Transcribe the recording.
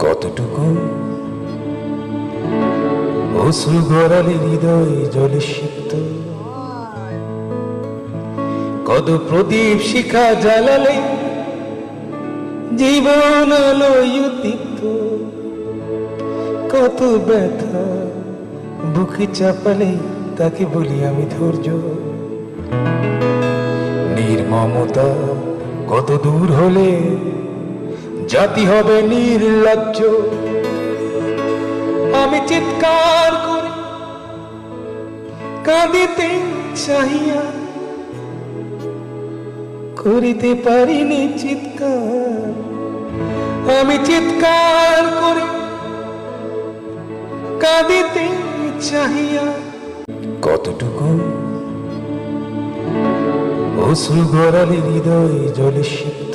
কতটুকু অশ্রু গড়ালে হৃদয় জলে সিক্ত, কত প্রদীপ শিখা জ্বালালে জীবন আলোয় উদ্দীপ্ত, কত ব্যথা বুকে চাপালে তাকে বলি আমি ধৈর্য। নির্মমতা কত দূর হলে জাতি হবে নির্লজ্জ। আমি চিৎকার করে কাঁদিতে চাহিয়া করিতে পারিনি চিৎকার। আমি চিৎকার করে কাঁদিতে চাহিয়া কতটুকু অশ্রু গড়ালে হৃদয় জলে সিক্ত।